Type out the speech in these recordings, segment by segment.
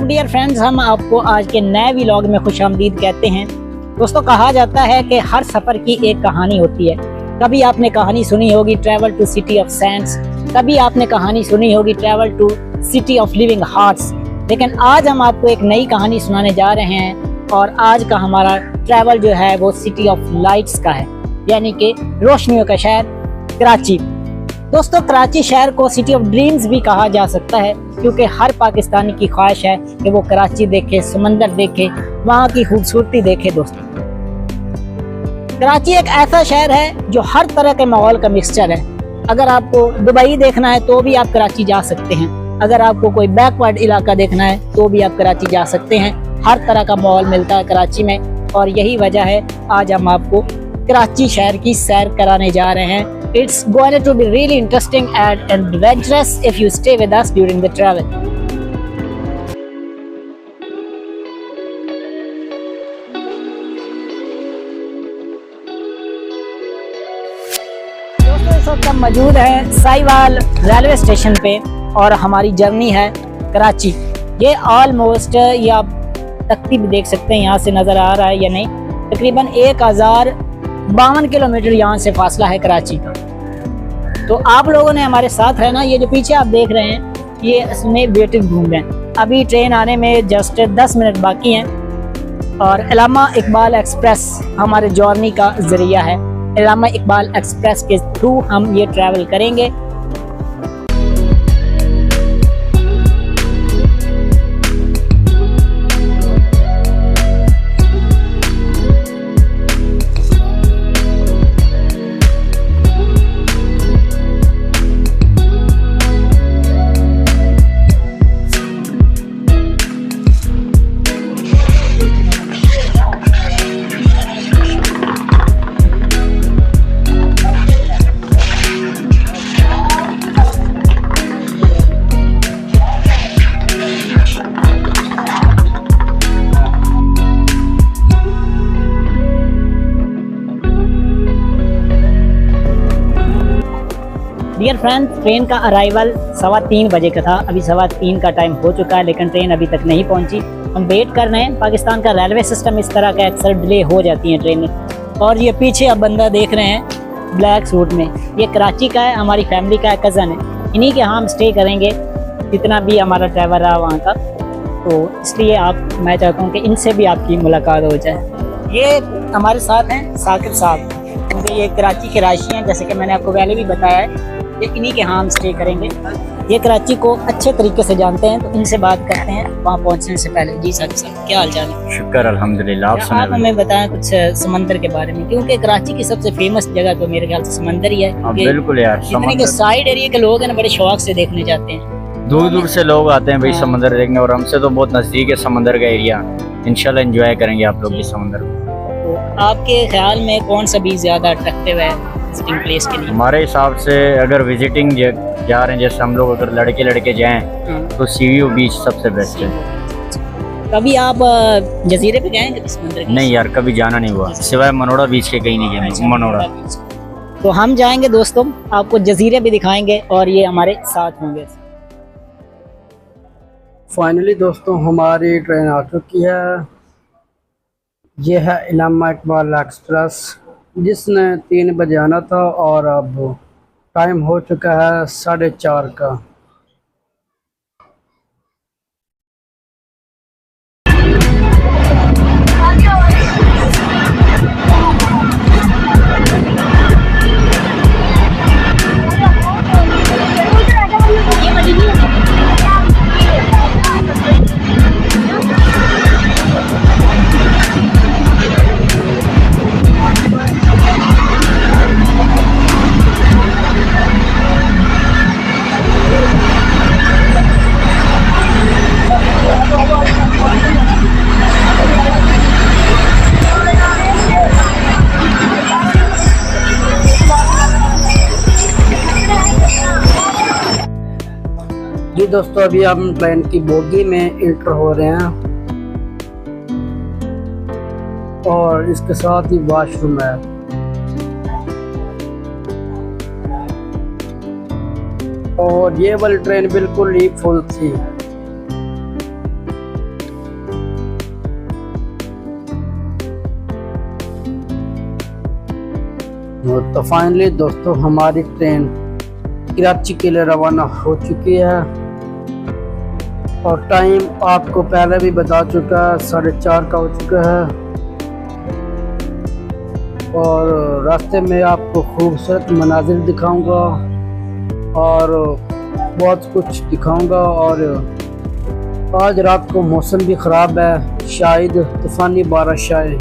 Dear friends, हम आपको आज के नए व्लॉग में खुशामदीद कहते हैं। दोस्तों, कहा जाता है कि हर सफ़र की एक कहानी होती है। कभी आपने कहानी सुनी होगी travel to city of sands, कभी आपने कहानी सुनी होगी travel to city of living hearts, लेकिन आज हम आपको एक नई कहानी सुनाने जा रहे हैं। और आज का हमारा ट्रैवल जो है वो सिटी ऑफ लाइट्स का है, यानी कि रोशनियों का शहर कराची। दोस्तों, कराची शहर को सिटी ऑफ ड्रीम्स भी कहा जा सकता है, क्योंकि हर पाकिस्तानी की ख्वाहिश है कि वो कराची देखे, समंदर देखे, वहाँ की खूबसूरती देखे। दोस्तों, कराची एक ऐसा शहर है जो हर तरह के माहौल का मिक्सचर है। अगर आपको दुबई देखना है तो भी आप कराची जा सकते हैं, अगर आपको कोई बैकवर्ड इलाका देखना है तो भी आप कराची जा सकते हैं। हर तरह का माहौल मिलता है कराची में, और यही वजह है आज हम आपको कराची शहर की सैर कराने जा रहे हैं। It's going to be really interesting and adventurous if you stay with us during the travel. दोस्तों, इस वक्त हम मौजूद हैं साहिवाल रेलवे स्टेशन पे और हमारी जर्नी है कराची। ये ऑलमोस्ट, ये आप तख्ती भी देख सकते हैं, यहाँ से नज़र आ रहा है या नहीं, तकरीबन 1052 किलोमीटर यहाँ से फासला है कराची का। तो आप लोगों ने हमारे साथ रहना। ये जो पीछे आप देख रहे हैं, ये इसमें वेटिंग रूम है। अभी ट्रेन आने में जस्ट 10 मिनट बाकी हैं, और इलामा इकबाल एक्सप्रेस हमारे जर्नी का जरिया है। इलामा इकबाल एक्सप्रेस के थ्रू हम ये ट्रैवल करेंगे। डियर फ्रेंड्स, ट्रेन का अराइवल 3:15 बजे का था। अभी 3:15 का टाइम हो चुका है, लेकिन ट्रेन अभी तक नहीं पहुंची। हम वेट कर रहे हैं। पाकिस्तान का रेलवे सिस्टम इस तरह का अक्सर डिले हो जाती हैं ट्रेनें। और ये पीछे अब बंदा देख रहे हैं ब्लैक सूट में, ये कराची का है, हमारी फैमिली का कज़न है। इन्हीं के हम स्टे करेंगे जितना भी हमारा ट्रैवल रहा वहाँ का। तो इसलिए मैं चाहता हूँ कि इनसे भी आपकी मुलाकात हो जाए। ये हमारे साथ हैं साकिब साहब, क्योंकि ये कराची के राशि हैं, जैसे कि मैंने आपको पहले भी बताया है। ये इन्हीं के यहाँ हम स्टे करेंगे। ये कराची को अच्छे तरीके से जानते हैं, तो इनसे बात करते हैं वहाँ पहुँचने से पहले। जी साकिब साहब, क्या हाल चाल है? शुक्र अल्हम्दुलिल्लाह। आप हमें बताएं कुछ समंदर के बारे में, क्योंकि कराची की सबसे फेमस जगह तो मेरे ख्याल से समंदर ही है। बिल्कुल यार, जितने के साइड एरिया के लोग हैं ना, बड़े शौक से देखने जाते हैं। दूर दूर से लोग आते हैं भाई समंदर देखने, और हमसे तो बहुत नजदीक है समंदर का एरिया। इंशाल्लाह एंजॉय करेंगे आप लोग इस समंदर को। तो आपके ख्याल में कौन सा बीच ज्यादा अट्रैक्टिव है विजिटिंग प्लेस के लिए? हमारे हिसाब से अगर विजिटिंग जा रहे हैं, जैसे हम लोग अगर लड़के जाएं, तो सीवीओ बीच सबसे बेस्ट है। कभी आप जजीरे पे गए हैं कभी समंदर के? नहीं यार, कभी जाना नहीं हुआ, सिवाय मनोड़ा बीच के कहीं नहीं गए। मनोड़ा तो हम जाएंगे दोस्तों, आपको जजीरे भी दिखाएंगे और ये हमारे साथ होंगे। फाइनली दोस्तों, हमारी ट्रेन आ चुकी है। ये है इलामा इकबाल एक्सप्रेस, जिसने 3 बजे आना था, और अब टाइम हो चुका है 4:30 का। दोस्तों अभी हम ट्रेन की बोगी में इंटर हो रहे हैं और इसके साथ ही वॉशरूम है। और ये वाली ट्रेन बिल्कुल ही फुल थी। तो फाइनली दोस्तों हमारी ट्रेन कराची के लिए रवाना हो चुकी है और टाइम आपको पहले भी बता चुका है, 4:30 का हो चुका है। और रास्ते में आपको खूबसूरत मनाजिर दिखाऊंगा और बहुत कुछ दिखाऊंगा। और आज रात को मौसम भी ख़राब है, शायद तूफ़ानी बारिश आए।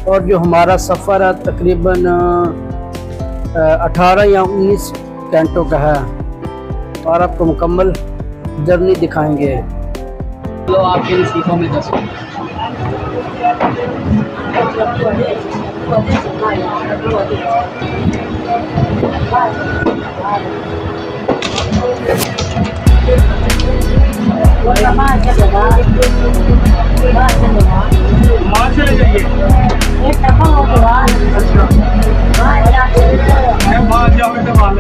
और जो हमारा सफ़र है तकरीबन 18 या 19 घंटों का है और आपको मुकम्मल जर्नी दिखाएंगे। तो आपके नसीबों में दस चले जाइए बाहर जाओगे तो बाहर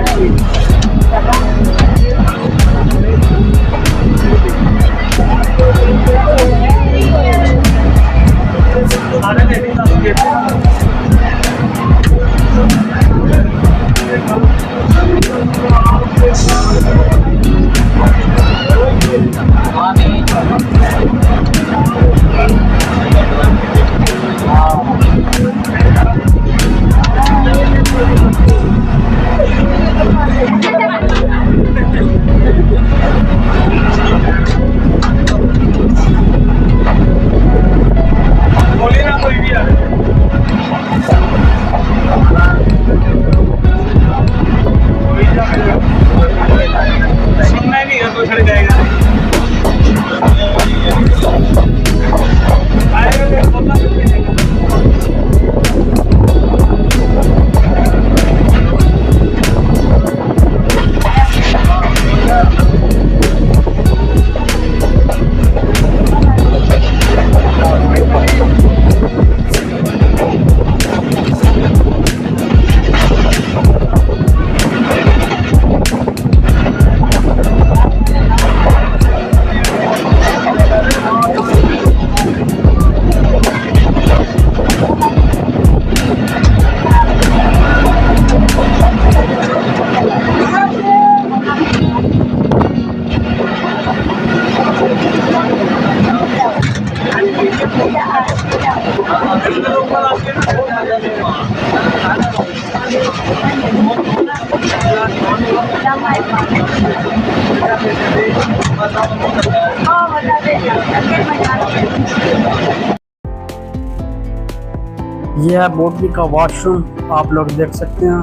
यह है बोगी का वॉशरूम, आप लोग देख सकते हैं,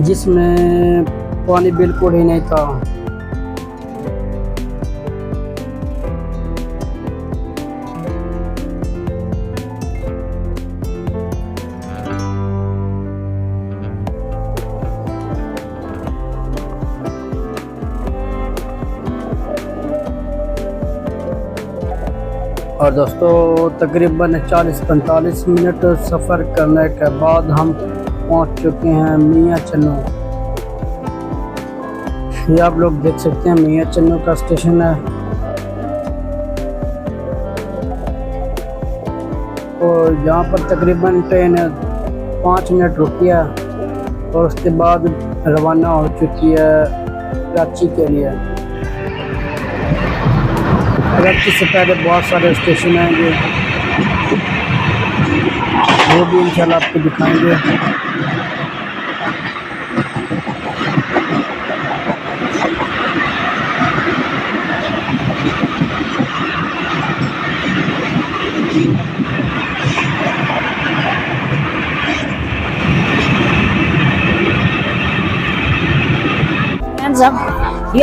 जिसमें पानी बिल्कुल ही नहीं था। और दोस्तों तकरीबन 40-45 मिनट सफ़र करने के बाद हम पहुंच चुके हैं मियाँ चन्नू। ये आप लोग देख सकते हैं मियाँ चन्नू का स्टेशन है। और यहाँ पर तकरीबन ट्रेन 5 मिनट रुकी है और उसके बाद रवाना हो चुकी है कराची के लिए। कराची से पहले बहुत सारे स्टेशन आएंगे, वो भी इंशाल्लाह आपको दिखाएंगे।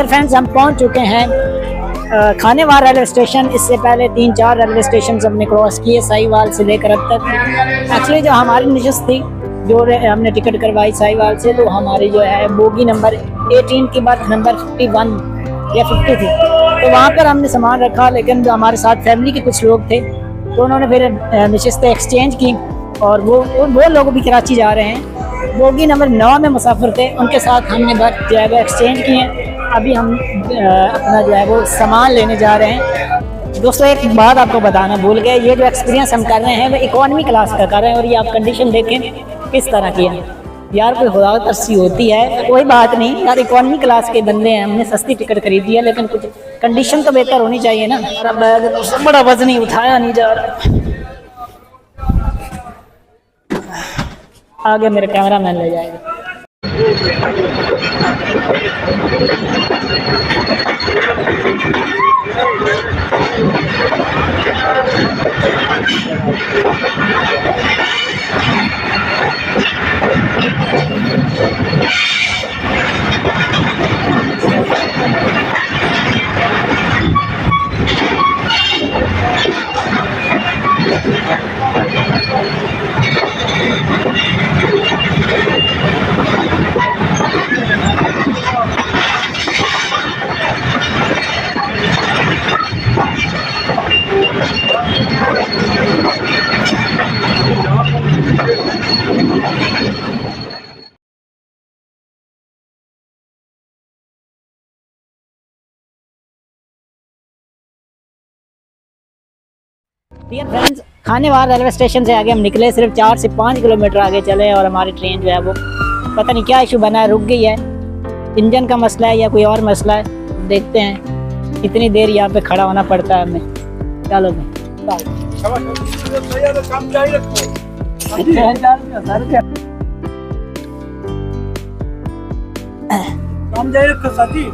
फ्रेंड्स हम पहुंच चुके हैं खानेवाल रेलवे स्टेशन। इससे पहले 3-4 रेलवे स्टेशन हमने क्रॉस किए साहिवाल से लेकर अब तक। एक्चुअली जो हमारी नशिस्त थी हमने टिकट करवाई साहिवाल से, तो हमारी जो है बोगी नंबर 18 की बर्थ नंबर 51 या 50 थी। तो वहाँ पर हमने सामान रखा, लेकिन हमारे साथ फैमिली के कुछ लोग थे, तो उन्होंने फिर नशिस्तें एक्सचेंज की और वो लोग भी कराची जा रहे हैं। बोगी नंबर 9 में मुसाफिर थे, उनके साथ हमने बर्थ जो है वो एक्सचेंज की है। अभी हम अपना जो है वो सामान लेने जा रहे हैं। दोस्तों एक बात आपको बताना भूल गए, ये जो एक्सपीरियंस हम कर रहे हैं वो इकोनॉमी क्लास का कर रहे हैं, और ये आप कंडीशन देखें किस तरह की है यार। कोई खुदा तरसी होती है, कोई बात नहीं यार, इकोनॉमी क्लास के बंदे हैं, हमने सस्ती टिकट खरीदी है, लेकिन कुछ कंडीशन तो बेहतर होनी चाहिए ना। बैग बड़ा वजनी उठाया नहीं जा रहा, आगे मेरे कैमरा मैन ले जाएगा। Dear friends, Khanewal railway station से आगे हम निकले, सिर्फ 4 से 5 किलोमीटर आगे चले और हमारी ट्रेन जो है वो पता नहीं क्या इशू बना है, रुक गई है। इंजन का मसला है या कोई और मसला है, देखते हैं। इतनी देर यहाँ पे खड़ा होना पड़ता है हमें। चलो काम जारी रखो साथी।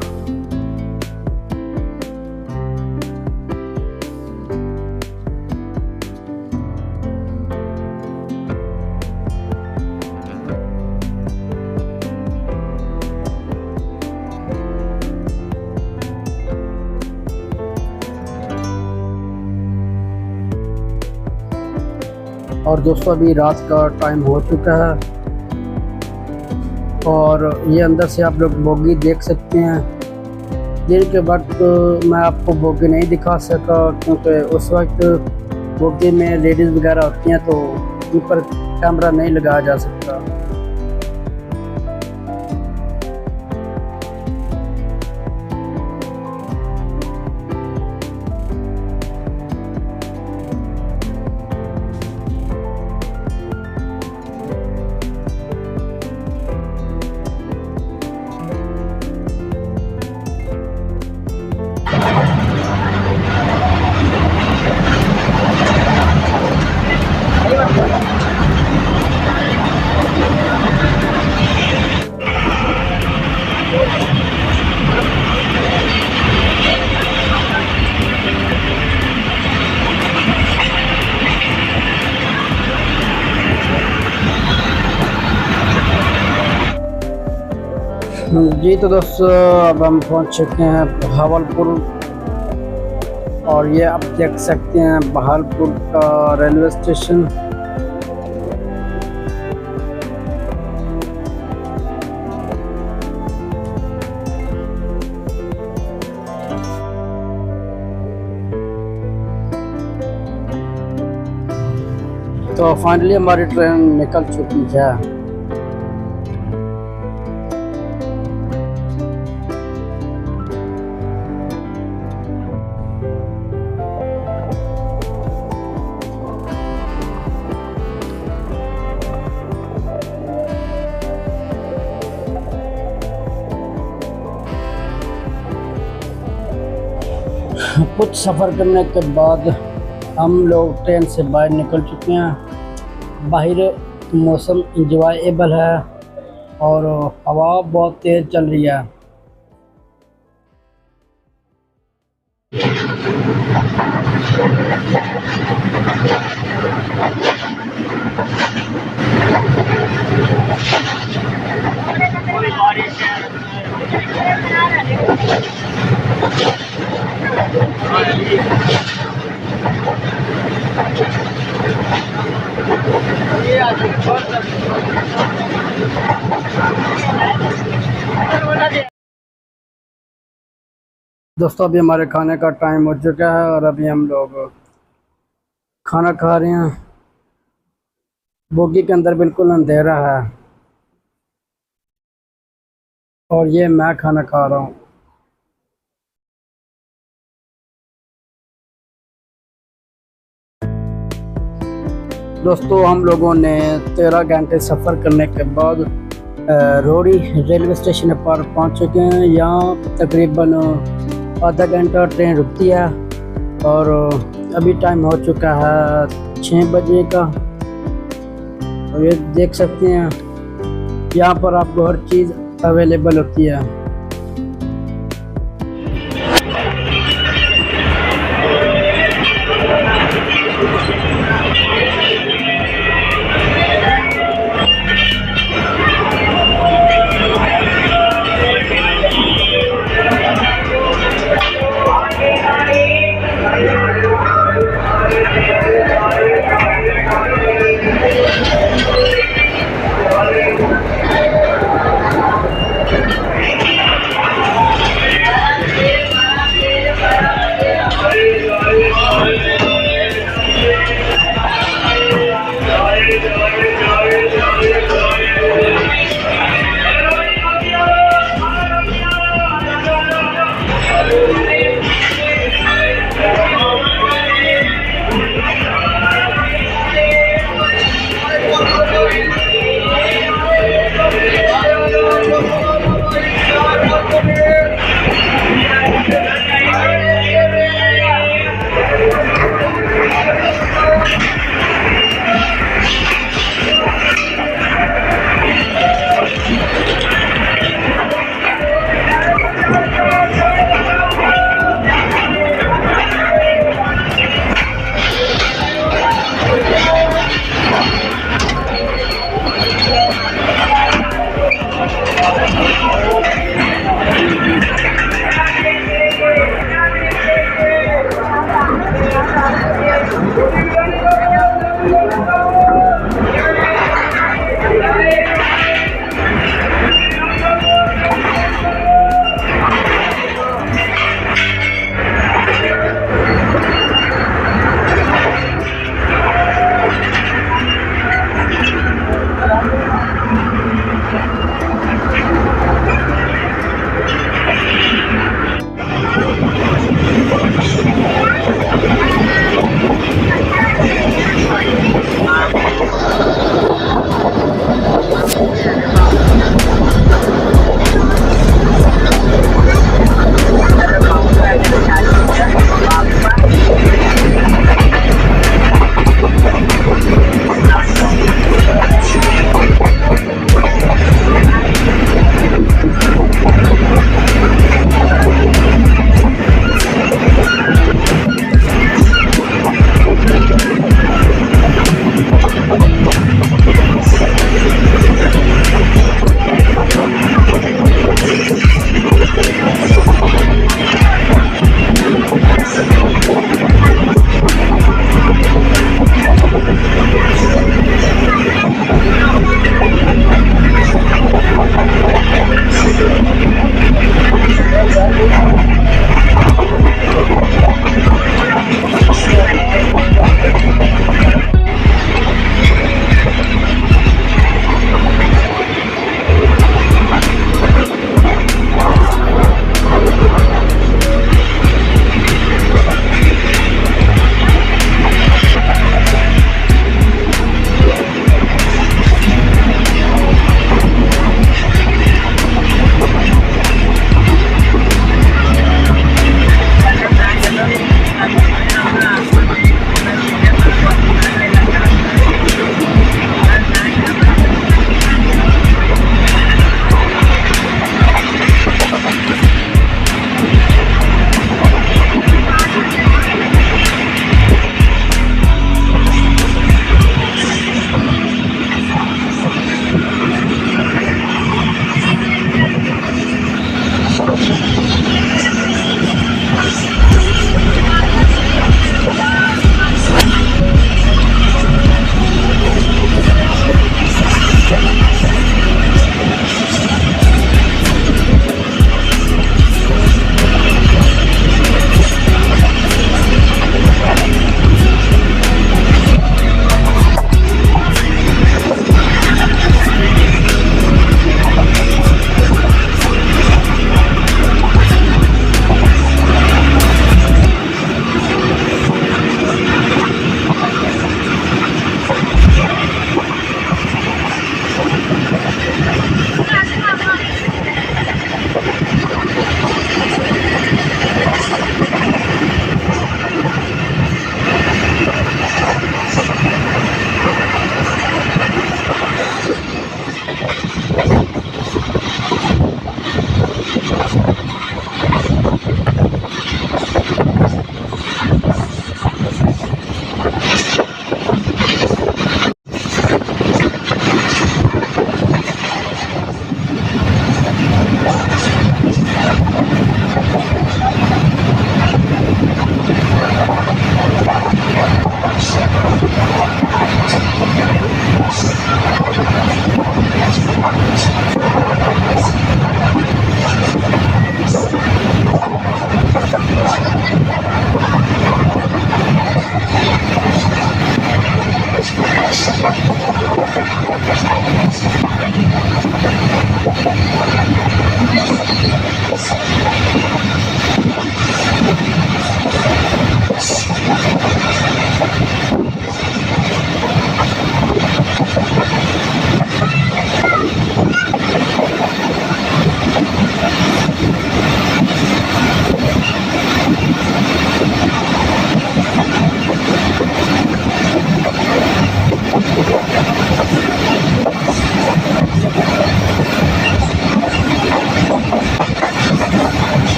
और दोस्तों अभी रात का टाइम हो चुका है, और ये अंदर से आप लोग बोगी देख सकते हैं। दिन के वक्त मैं आपको बोगी नहीं दिखा सका, क्योंकि उस वक्त बोगी में लेडीज़ वगैरह होती हैं, तो उन पर कैमरा नहीं लगाया जा सकता। जी तो दोस्तों अब हम पहुंच चुके हैं बहावलपुर, और ये आप देख सकते हैं बहावलपुर का रेलवे स्टेशन। तो फाइनली हमारी ट्रेन निकल चुकी है। कुछ सफ़र करने के बाद हम लोग ट्रेन से बाहर निकल चुके हैं। बाहर मौसम इंजॉयबल है और हवा बहुत तेज़ चल रही है। दोस्तों अभी हमारे खाने का टाइम हो चुका है और अभी हम लोग खाना खा रहे हैं। बोगी के अंदर बिल्कुल अंधेरा है और ये मैं खाना खा रहा हूँ। दोस्तों हम लोगों ने 13 घंटे सफ़र करने के बाद रोहड़ी रेलवे स्टेशन पर पहुंच चुके हैं। यहाँ तकरीबन आधा घंटा ट्रेन रुकती है और अभी टाइम हो चुका है 6 बजे का। और ये देख सकते हैं यहाँ पर आपको हर चीज़ अवेलेबल होती है।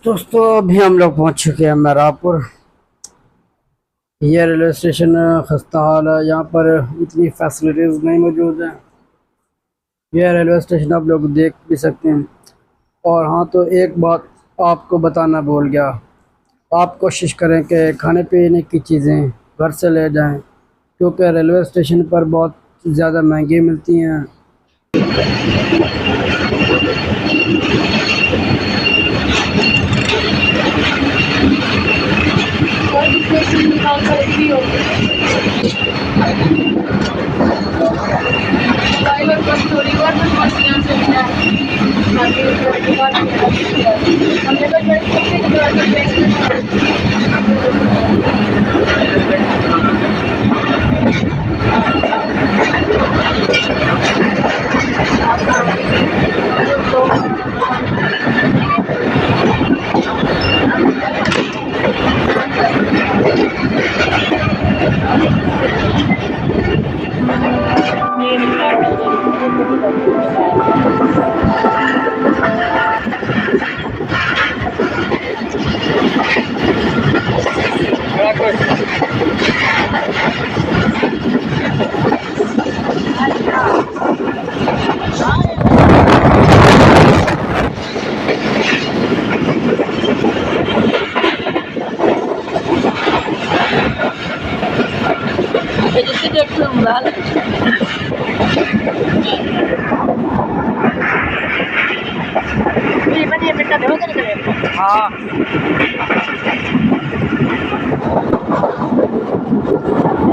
दोस्तों अभी हम लोग पहुंच चुके हैं मैरापुर। ये रेलवे स्टेशन खस्ता हाल है, यहाँ पर इतनी फैसिलिटीज़ नहीं मौजूद हैं। यह रेलवे स्टेशन आप लोग देख भी सकते हैं। और हाँ, तो एक बात आपको बताना भूल गया, आप कोशिश करें कि खाने पीने की चीज़ें घर से ले जाएं, क्योंकि रेलवे स्टेशन पर बहुत ज़्यादा महंगी मिलती हैं।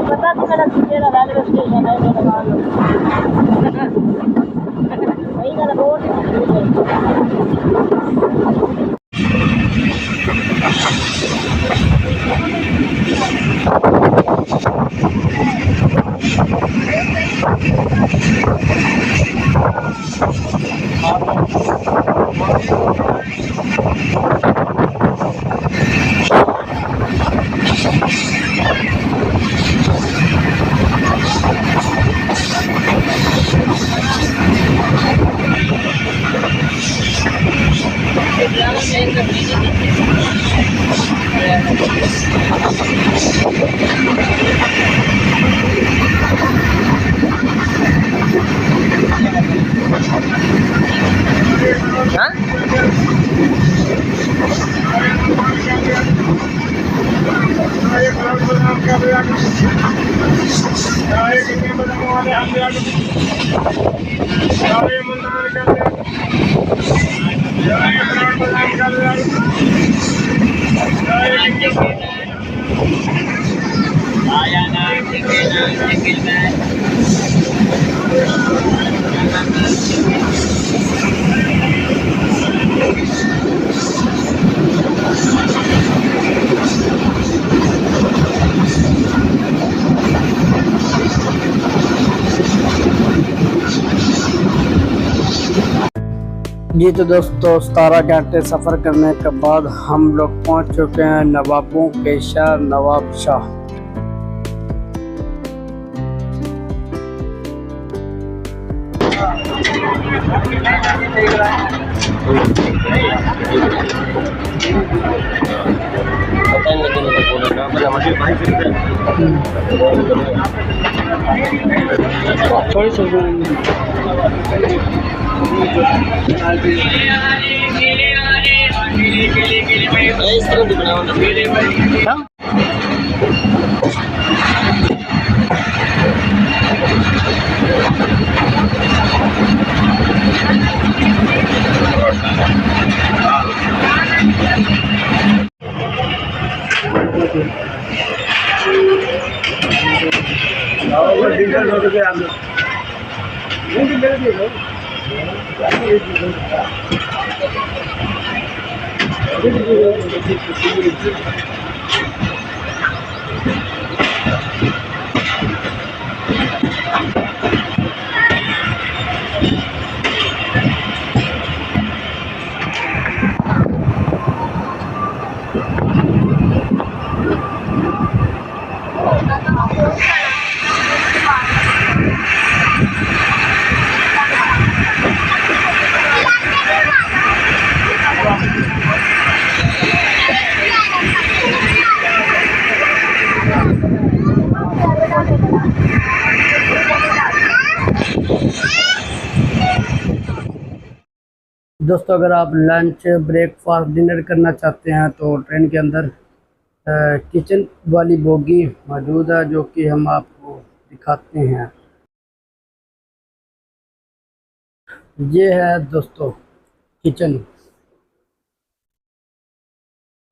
पता तो मेरा मेरा रेलवे स्टेशन है, मेरा मालूम वही मेरा रोड जी तो दोस्तों 17 घंटे सफ़र करने के बाद हम लोग पहुंच चुके हैं नवाबों के शहर नवाब शाह। थोड़ी दोस्तों अगर आप लंच ब्रेकफास्ट डिनर करना चाहते हैं तो ट्रेन के अंदर किचन वाली बोगी मौजूद है, जो कि हम आपको दिखाते हैं। ये है दोस्तों किचन।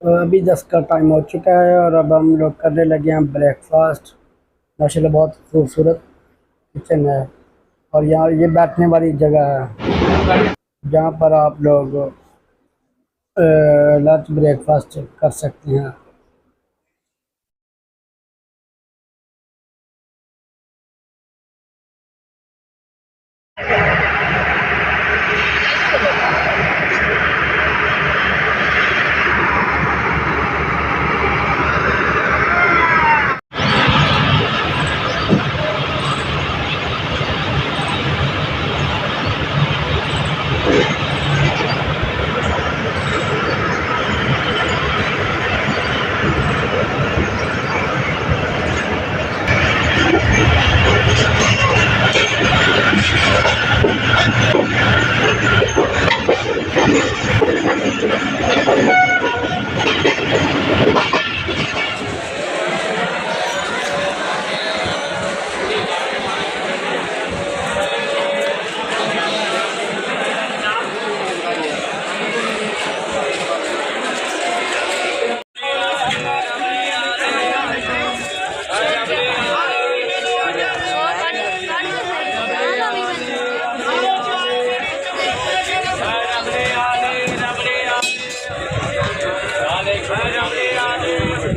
अभी 10 का टाइम हो चुका है और अब हम लोग करने लगे हैं ब्रेकफास्ट। माशाल्लाह बहुत खूबसूरत किचन है और यहाँ ये बैठने वाली जगह है जहाँ पर आप लोग लंच ब्रेकफास्ट कर सकते हैं।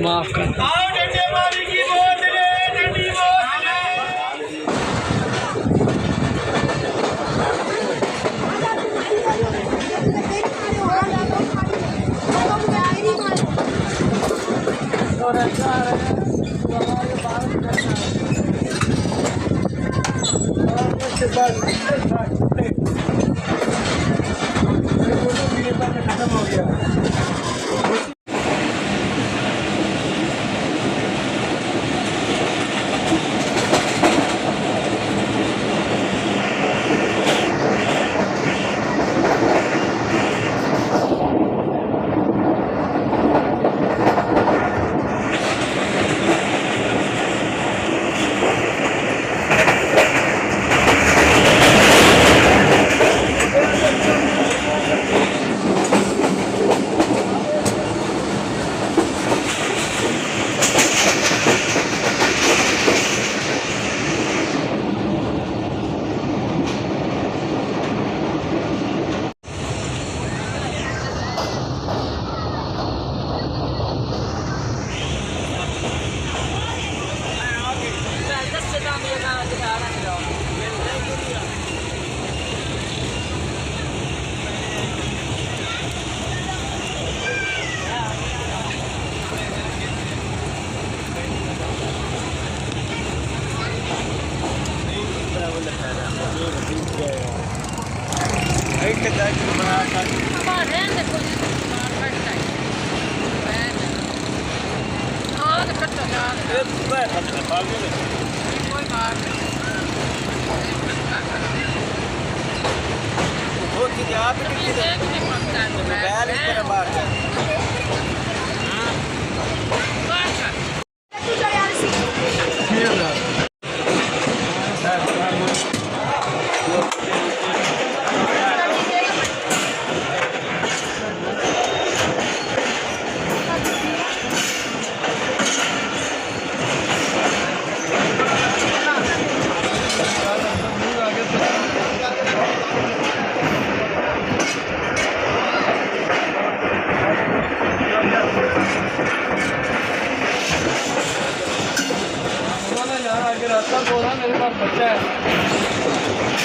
माफ कर खत्म हो गया। आगे रास्ता बोल रहा मेरे पास बच्चा है।